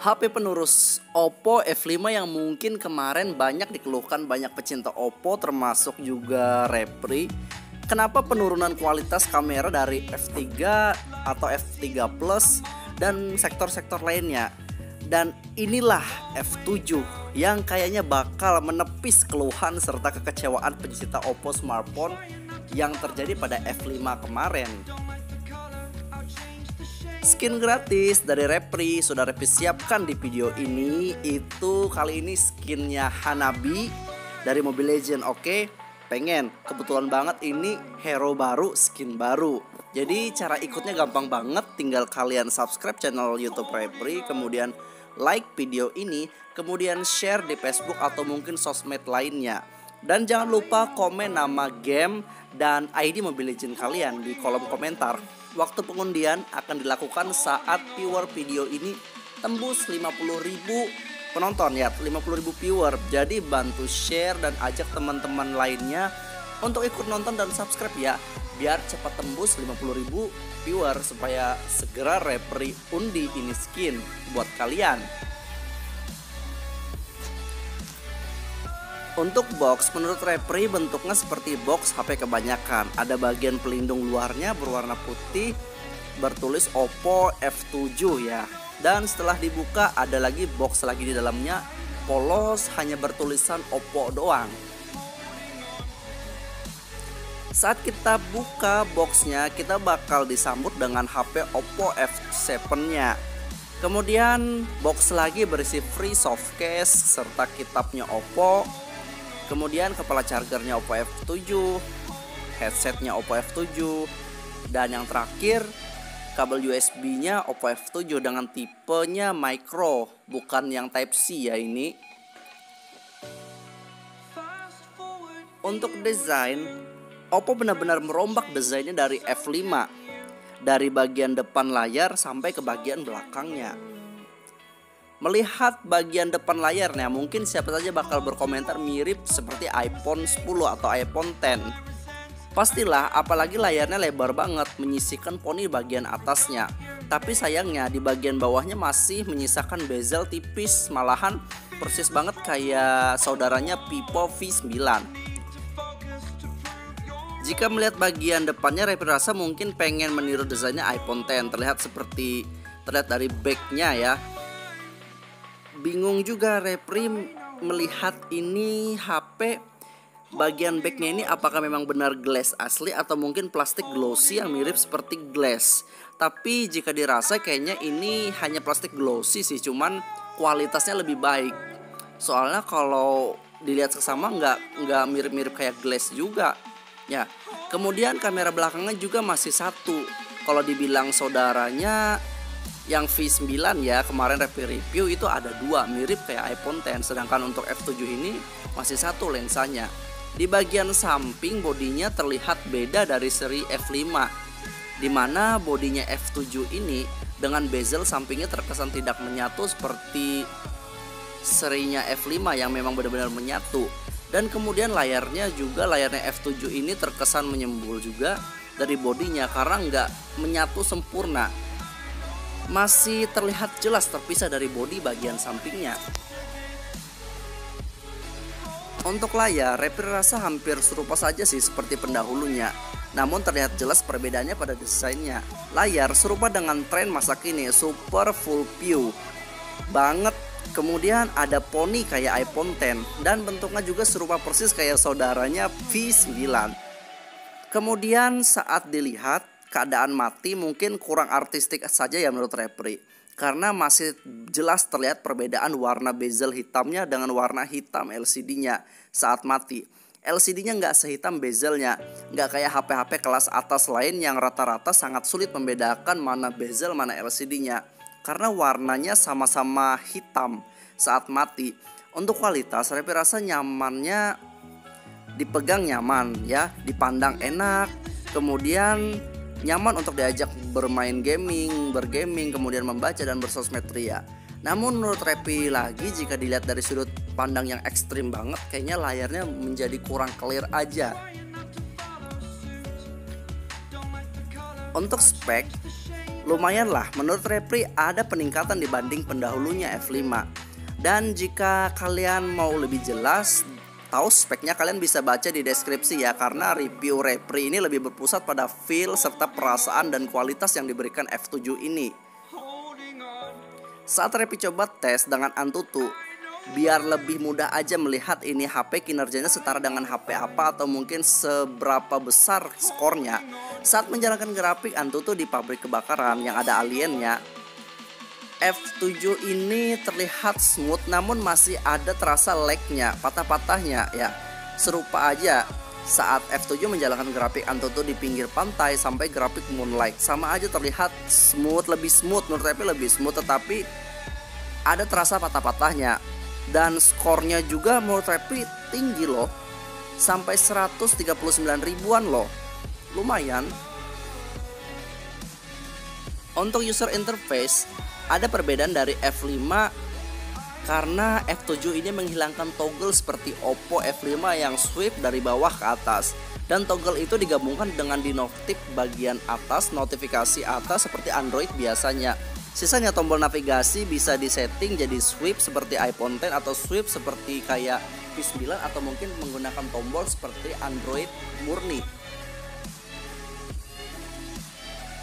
HP penerus Oppo F5 yang mungkin kemarin banyak dikeluhkan banyak pecinta Oppo termasuk juga Repri. Kenapa penurunan kualitas kamera dari F3 atau F3 Plus dan sektor-sektor lainnya? Dan inilah F7 yang kayaknya bakal menepis keluhan serta kekecewaan pecinta Oppo smartphone yang terjadi pada F5 kemarin. Skin gratis dari Repri sudah Repri siapkan di video ini. Itu kali ini skinnya Hanabi dari Mobile Legends. Oke, pengen, kebetulan banget ini hero baru, skin baru. Jadi cara ikutnya gampang banget. Tinggal kalian subscribe channel YouTube Repri, kemudian like video ini, kemudian share di Facebook atau mungkin sosmed lainnya. Dan jangan lupa komen nama game dan ID Mobile Legends kalian di kolom komentar. Waktu pengundian akan dilakukan saat viewer video ini tembus 50.000 penonton ya, 50.000 viewer. Jadi bantu share dan ajak teman-teman lainnya untuk ikut nonton dan subscribe ya, biar cepat tembus 50.000 viewer supaya segera Repri undi ini skin buat kalian. Untuk box, menurut Repri bentuknya seperti box HP kebanyakan. Ada bagian pelindung luarnya berwarna putih bertulis Oppo F7 ya. Dan setelah dibuka ada lagi box lagi di dalamnya, polos hanya bertulisan Oppo doang. Saat kita buka boxnya, kita bakal disambut dengan HP Oppo F7-nya. Kemudian box lagi berisi free softcase serta kitabnya Oppo. Kemudian kepala chargernya Oppo F7, headsetnya Oppo F7, dan yang terakhir kabel USB-nya Oppo F7 dengan tipenya micro, bukan yang Type C ya ini. Untuk desain, Oppo benar-benar merombak desainnya dari F5, dari bagian depan layar sampai ke bagian belakangnya. Melihat bagian depan layarnya, mungkin siapa saja bakal berkomentar mirip seperti iPhone 10 atau iPhone X. Pastilah, apalagi layarnya lebar banget, menyisihkan poni bagian atasnya. Tapi sayangnya di bagian bawahnya masih menyisakan bezel tipis, malahan persis banget kayak saudaranya Vivo V9. Jika melihat bagian depannya, Repri rasa mungkin pengen meniru desainnya iPhone X. Terlihat dari backnya ya. Bingung juga Repri melihat ini HP bagian backnya ini apakah memang benar glass asli atau mungkin plastik glossy yang mirip seperti glass. Tapi jika dirasa kayaknya ini hanya plastik glossy sih, cuman kualitasnya lebih baik. Soalnya kalau dilihat seksama nggak mirip-mirip kayak glass juga ya. Kemudian kamera belakangnya juga masih satu. Kalau dibilang saudaranya yang V9 ya, kemarin review itu ada dua mirip kayak iPhone X. Sedangkan untuk F7 ini masih satu lensanya. Di bagian samping bodinya terlihat beda dari seri F5, dimana bodinya F7 ini dengan bezel sampingnya terkesan tidak menyatu seperti serinya F5 yang memang benar-benar menyatu. Dan kemudian layarnya F7 ini terkesan menyembul juga dari bodinya karena nggak menyatu sempurna. Masih terlihat jelas terpisah dari bodi bagian sampingnya. Untuk layar, Repri rasa hampir serupa saja sih seperti pendahulunya. Namun terlihat jelas perbedaannya pada desainnya. Layar serupa dengan tren masa kini, super full view banget. Kemudian ada poni kayak iPhone X dan bentuknya juga serupa persis kayak saudaranya V9. Kemudian saat dilihat keadaan mati mungkin kurang artistik saja ya menurut Repri, karena masih jelas terlihat perbedaan warna bezel hitamnya dengan warna hitam LCD-nya saat mati. LCD-nya nggak sehitam bezelnya, nggak kayak HP-HP kelas atas lain yang rata-rata sangat sulit membedakan mana bezel mana LCD-nya karena warnanya sama-sama hitam saat mati. Untuk kualitas, Repri rasa nyamannya dipegang nyaman ya, dipandang enak, kemudian nyaman untuk diajak bermain bergaming, kemudian membaca dan bersosmed ria. Namun menurut Repri lagi, jika dilihat dari sudut pandang yang ekstrim banget, kayaknya layarnya menjadi kurang clear aja. Untuk spek, Lumayan lah, menurut Repri ada peningkatan dibanding pendahulunya F5. Dan jika kalian mau lebih jelas tahu speknya, kalian bisa baca di deskripsi ya, karena review Repri ini lebih berpusat pada feel serta perasaan dan kualitas yang diberikan F7 ini. Saat Repri coba tes dengan Antutu, biar lebih mudah aja melihat ini HP kinerjanya setara dengan HP apa atau mungkin seberapa besar skornya. Saat menjalankan grafik Antutu di pabrik kebakaran yang ada aliennya, F7 ini terlihat smooth namun masih ada terasa lag-nya, patah-patahnya ya. Serupa aja saat F7 menjalankan grafik Antutu di pinggir pantai sampai grafik Moonlight, sama aja terlihat smooth, lebih smooth, menurut saya lebih smooth, tetapi ada terasa patah-patahnya. Dan skornya juga menurut Repri tinggi loh, sampai 139 ribuan loh, lumayan. Untuk user interface ada perbedaan dari F5 karena F7 ini menghilangkan toggle seperti Oppo F5 yang swipe dari bawah ke atas, dan toggle itu digabungkan dengan dinoftif bagian atas, notifikasi atas seperti Android biasanya. Sisanya tombol navigasi bisa disetting jadi swipe seperti iPhone X atau swipe seperti kayak P9 atau mungkin menggunakan tombol seperti Android murni.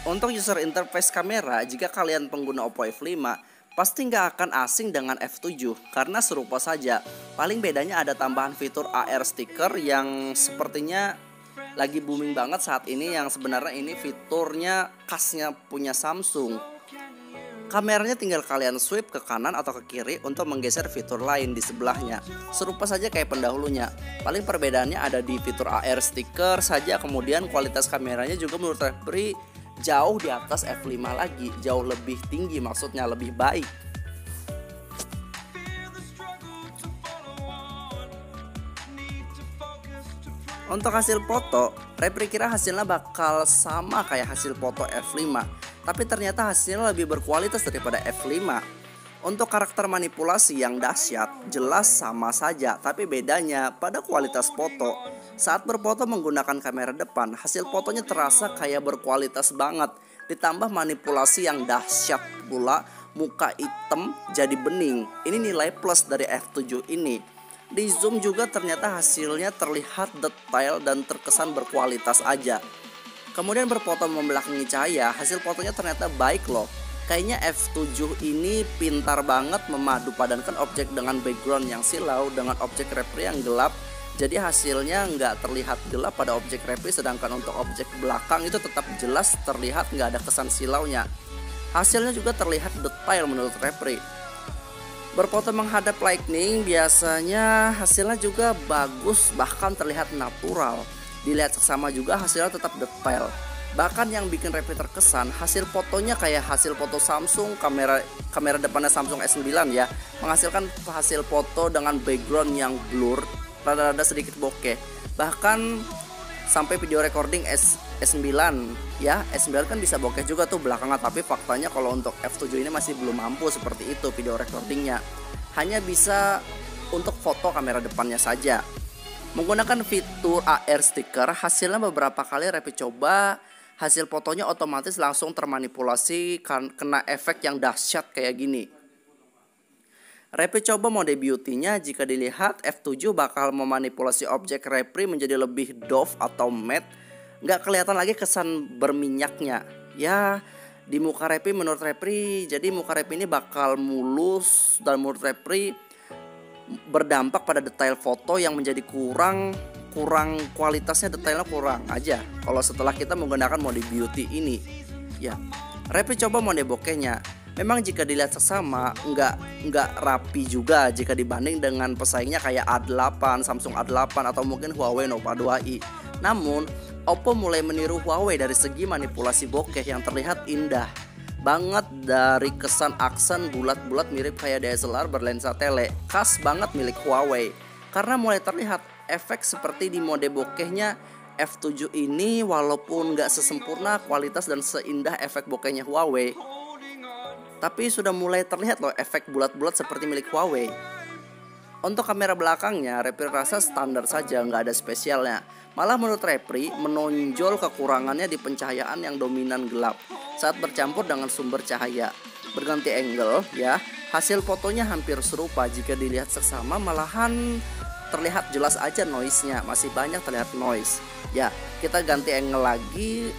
Untuk user interface kamera, jika kalian pengguna Oppo F5 pasti nggak akan asing dengan F7 karena serupa saja. Paling bedanya ada tambahan fitur AR sticker yang sepertinya lagi booming banget saat ini, yang sebenarnya ini fiturnya khasnya punya Samsung. Kameranya tinggal kalian swipe ke kanan atau ke kiri untuk menggeser fitur lain di sebelahnya. Serupa saja kayak pendahulunya. Paling perbedaannya ada di fitur AR sticker saja. Kemudian kualitas kameranya juga menurut Repri jauh di atas F5 lagi, jauh lebih tinggi, maksudnya lebih baik. Untuk hasil foto, Repri kira hasilnya bakal sama kayak hasil foto F5, tapi ternyata hasilnya lebih berkualitas daripada F5. Untuk karakter manipulasi yang dahsyat, jelas sama saja, tapi bedanya pada kualitas foto. Saat berfoto menggunakan kamera depan, hasil fotonya terasa kayak berkualitas banget. Ditambah manipulasi yang dahsyat pula, muka hitam jadi bening. Ini nilai plus dari F7 ini. Di zoom juga ternyata hasilnya terlihat detail dan terkesan berkualitas aja. Kemudian berfoto membelakangi cahaya, hasil fotonya ternyata baik loh. Kayaknya F7 ini pintar banget memadu padankan objek dengan background yang silau dengan objek Repri yang gelap. Jadi hasilnya nggak terlihat gelap pada objek Repri, sedangkan untuk objek belakang itu tetap jelas terlihat, nggak ada kesan silaunya. Hasilnya juga terlihat detail menurut Repri. Berfoto menghadap lightning biasanya hasilnya juga bagus, bahkan terlihat natural. Dilihat seksama juga hasilnya tetap detail. Bahkan yang bikin Repri terkesan, hasil fotonya kayak hasil foto Samsung, kamera depannya Samsung S9 ya, menghasilkan hasil foto dengan background yang blur, rada-rada sedikit bokeh. Bahkan sampai video recording S9 ya, S9 kan bisa bokeh juga tuh belakangan, tapi faktanya kalau untuk F7 ini masih belum mampu seperti itu video recordingnya. Hanya bisa untuk foto kamera depannya saja. Menggunakan fitur AR sticker, hasilnya beberapa kali Repri coba, hasil fotonya otomatis langsung termanipulasi kena efek yang dahsyat kayak gini. Repri coba mode beauty-nya, jika dilihat F7 bakal memanipulasi objek Repri menjadi lebih doff atau matte. Nggak kelihatan lagi kesan berminyaknya. Ya, di muka Repri menurut Repri, jadi muka Repri ini bakal mulus dan menurut Repri berdampak pada detail foto yang menjadi kurang kualitasnya, detailnya kurang aja kalau setelah kita menggunakan mode beauty ini. Ya, Repri coba mode bokehnya. Memang jika dilihat seksama nggak rapi juga jika dibanding dengan pesaingnya kayak A8, Samsung A8 atau mungkin Huawei Nova 2i. Namun Oppo mulai meniru Huawei dari segi manipulasi bokeh yang terlihat indah banget, dari kesan aksen bulat-bulat mirip kayak DSLR berlensa tele, khas banget milik Huawei. Karena mulai terlihat efek seperti di mode bokehnya F7 ini, walaupun gak sesempurna kualitas dan seindah efek bokehnya Huawei, tapi sudah mulai terlihat loh efek bulat-bulat seperti milik Huawei. Untuk kamera belakangnya, Repri rasa standar saja, nggak ada spesialnya. Malah menurut Repri, menonjol kekurangannya di pencahayaan yang dominan gelap saat bercampur dengan sumber cahaya. Berganti angle ya, hasil fotonya hampir serupa jika dilihat seksama, malahan terlihat jelas aja noise-nya, masih banyak terlihat noise. Ya, kita ganti angle lagi,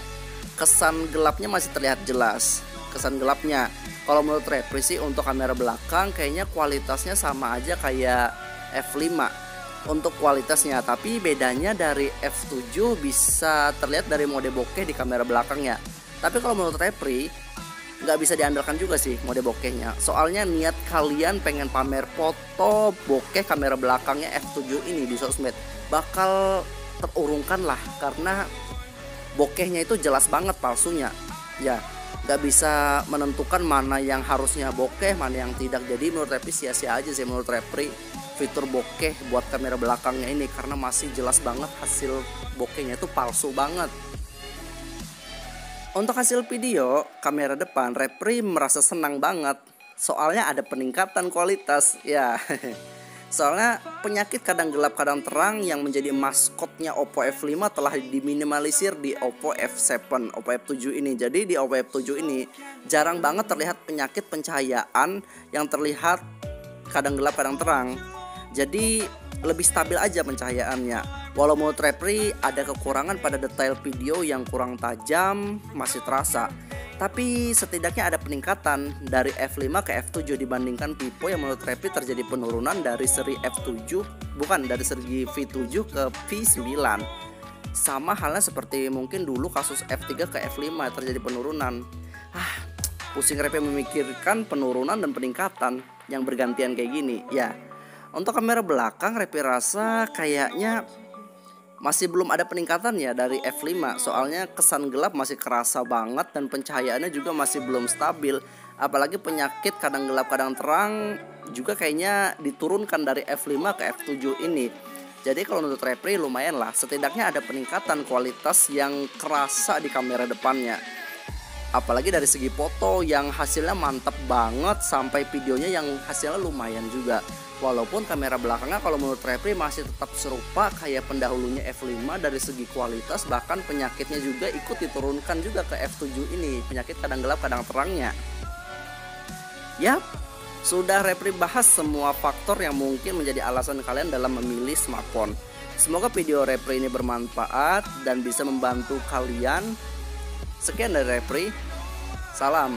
kesan gelapnya masih terlihat jelas. Kesan gelapnya, kalau menurut Repri sih untuk kamera belakang kayaknya kualitasnya sama aja kayak F5 untuk kualitasnya, tapi bedanya dari F7 bisa terlihat dari mode bokeh di kamera belakangnya. Tapi kalau menurut Repri nggak bisa diandalkan juga sih mode bokehnya, soalnya niat kalian pengen pamer foto bokeh kamera belakangnya F7 ini di sosmed bakal terurungkan lah, karena bokehnya itu jelas banget palsunya ya. Gak bisa menentukan mana yang harusnya bokeh, mana yang tidak. Jadi menurut Repri sia-sia aja sih menurut Repri fitur bokeh buat kamera belakangnya ini, karena masih jelas banget hasil bokehnya itu palsu banget. Untuk hasil video kamera depan, Repri merasa senang banget, soalnya ada peningkatan kualitas ya. Soalnya penyakit kadang gelap kadang terang yang menjadi maskotnya Oppo F5 telah diminimalisir di Oppo F7, Oppo F7 ini. Jadi di Oppo F7 ini jarang banget terlihat penyakit pencahayaan yang terlihat kadang gelap kadang terang. Jadi lebih stabil aja pencahayaannya. Walau menurut Repri ada kekurangan pada detail video yang kurang tajam masih terasa, tapi setidaknya ada peningkatan dari F5 ke F7 dibandingkan Vivo yang menurut Repri terjadi penurunan dari seri F7, bukan dari seri V7 ke V9. Sama halnya seperti mungkin dulu kasus F3 ke F5 terjadi penurunan. Pusing Repri memikirkan penurunan dan peningkatan yang bergantian kayak gini ya. Untuk kamera belakang Repri rasa kayaknya masih belum ada peningkatan ya dari F5, soalnya kesan gelap masih kerasa banget dan pencahayaannya juga masih belum stabil. Apalagi penyakit kadang gelap kadang terang juga kayaknya diturunkan dari F5 ke F7 ini. Jadi kalau menurut Repri lumayan lah, setidaknya ada peningkatan kualitas yang kerasa di kamera depannya. Apalagi dari segi foto yang hasilnya mantap banget, sampai videonya yang hasilnya lumayan juga. Walaupun kamera belakangnya kalau menurut Repri masih tetap serupa kayak pendahulunya F5 dari segi kualitas, bahkan penyakitnya juga ikut diturunkan juga ke F7 ini, penyakit kadang gelap kadang terangnya. Yap, sudah Repri bahas semua faktor yang mungkin menjadi alasan kalian dalam memilih smartphone. Semoga video Repri ini bermanfaat dan bisa membantu kalian. Sekian dari Repri, salam.